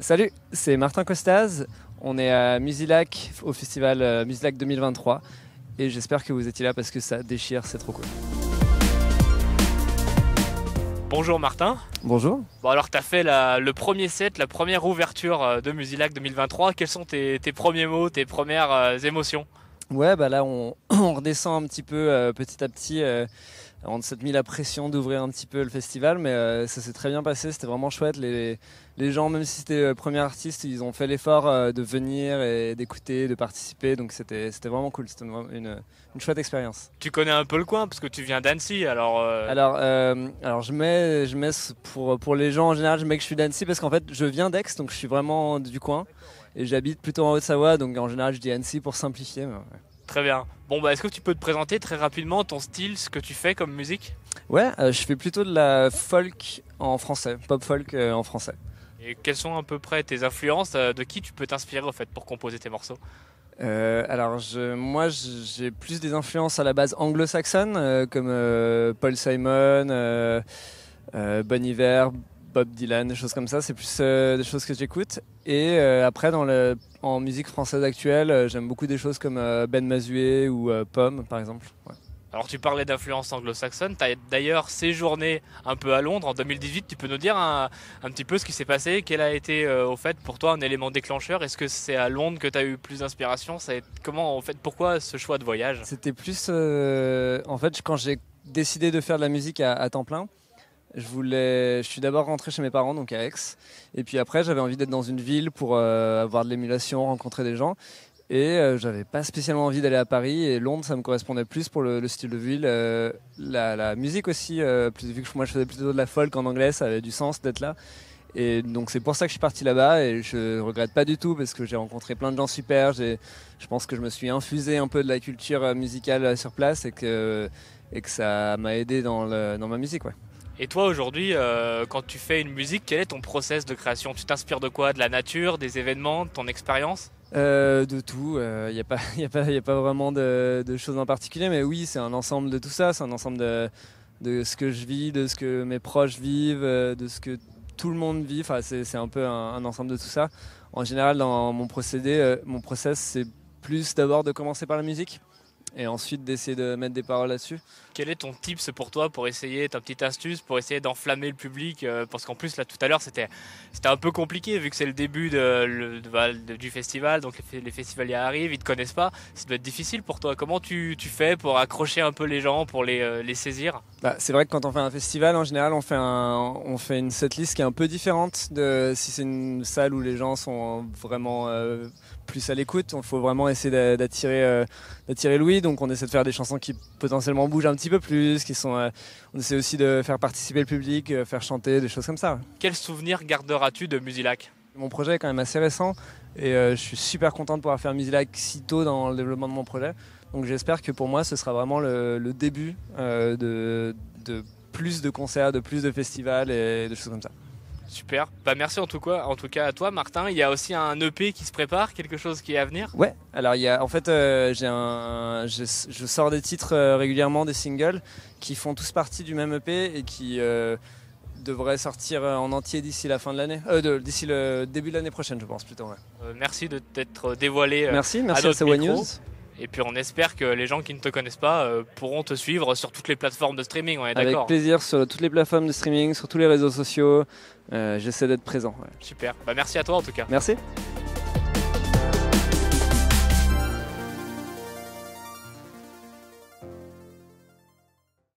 Salut, c'est Martin Costaz. On est à Musilac, au festival Musilac 2023. Et j'espère que vous étiez là parce que ça déchire, c'est trop cool. Bonjour Martin. Bonjour. Bon alors tu as fait le premier set, la première ouverture de Musilac 2023. Quels sont tes premiers mots, tes premières émotions? Ouais, bah là on redescend un petit peu petit à petit. On s'est mis la pression d'ouvrir un petit peu le festival, mais ça s'est très bien passé, c'était vraiment chouette. Les gens, même si c'était le premier artiste, ils ont fait l'effort de venir et d'écouter, de participer, donc c'était vraiment cool, c'était une chouette expérience. Tu connais un peu le coin parce que tu viens d'Annecy, alors... Alors je mets pour les gens en général, je mets que je suis d'Annecy parce qu'en fait je viens d'Aix, donc je suis vraiment du coin, et j'habite plutôt en Haute-Savoie, donc en général je dis Annecy pour simplifier. Mais ouais. Très bien. Bon bah est-ce que tu peux te présenter très rapidement ton style, ce que tu fais comme musique? Ouais, je fais plutôt de la folk en français, pop folk en français. Et quelles sont à peu près tes influences? De qui tu peux t'inspirer au fait pour composer tes morceaux? Alors moi j'ai plus des influences à la base anglo-saxonnes comme Paul Simon, Bon Iver, Bob Dylan, des choses comme ça. C'est plus des choses que j'écoute. Et après en musique française actuelle, j'aime beaucoup des choses comme Ben Mazué ou Pomme par exemple. Ouais. Alors tu parlais d'influence anglo-saxonne, tu as d'ailleurs séjourné un peu à Londres en 2018, tu peux nous dire un petit peu ce qui s'est passé, quel a été au fait pour toi un élément déclencheur? Est-ce que c'est à Londres que tu as eu plus d'inspiration? Comment, en fait, pourquoi ce choix de voyage? C'était plus en fait quand j'ai décidé de faire de la musique à temps plein, je suis d'abord rentré chez mes parents, donc à Aix, et puis après j'avais envie d'être dans une ville pour avoir de l'émulation, rencontrer des gens. Et j'avais pas spécialement envie d'aller à Paris, et Londres ça me correspondait plus pour le style de ville, la musique aussi, vu que moi je faisais plutôt de la folk en anglais, ça avait du sens d'être là. Et donc c'est pour ça que je suis parti là-bas, et je regrette pas du tout parce que j'ai rencontré plein de gens super. Je pense que je me suis infusé un peu de la culture musicale sur place, et que ça m'a aidé dans ma musique, ouais. Et toi aujourd'hui, quand tu fais une musique, quel est ton process de création? Tu t'inspires de quoi? De la nature, des événements, de ton expérience? De tout, y a pas vraiment de choses en particulier, mais oui, c'est un ensemble de tout ça, c'est un ensemble de ce que je vis, de ce que mes proches vivent, de ce que tout le monde vit, enfin, c'est un peu un ensemble de tout ça. En général, dans mon process, c'est plus d'abord de commencer par la musique, et ensuite d'essayer de mettre des paroles là-dessus. Quel est ton tips pour toi, pour essayer, ta petite astuce, pour essayer d'enflammer le public? Parce qu'en plus, là, tout à l'heure, c'était un peu compliqué, vu que c'est le début du festival, donc les festivaliers arrivent, ils te connaissent pas. Ça doit être difficile pour toi. Comment tu fais pour accrocher un peu les gens, pour les saisir? Bah, c'est vrai que quand on fait un festival, en général, on fait une setlist qui est un peu différente de si c'est une salle où les gens sont vraiment plus à l'écoute. Il faut vraiment essayer d'attirer l'ouïe, donc on essaie de faire des chansons qui potentiellement bougent un petit peu plus, on essaie aussi de faire participer le public, faire chanter, des choses comme ça. Quel souvenir garderas-tu de Musilac? Mon projet est quand même assez récent, et je suis super content de pouvoir faire Musilac si tôt dans le développement de mon projet. Donc j'espère que pour moi ce sera vraiment le début de plus de concerts, de plus de festivals et de choses comme ça. Super, bah merci en tout cas à toi Martin. Il y a aussi un EP qui se prépare, quelque chose qui est à venir? Ouais, alors je sors des titres régulièrement, des singles qui font tous partie du même EP et qui devraient sortir en entier d'ici la fin de l'année, d'ici le début de l'année prochaine, je pense plutôt. Ouais. Merci de t'être dévoilé. Merci à Sawa News. Et puis on espère que les gens qui ne te connaissent pas pourront te suivre sur toutes les plateformes de streaming, on est d'accord? Avec plaisir, sur toutes les plateformes de streaming, sur tous les réseaux sociaux. J'essaie d'être présent. Ouais. Super, bah merci à toi en tout cas. Merci.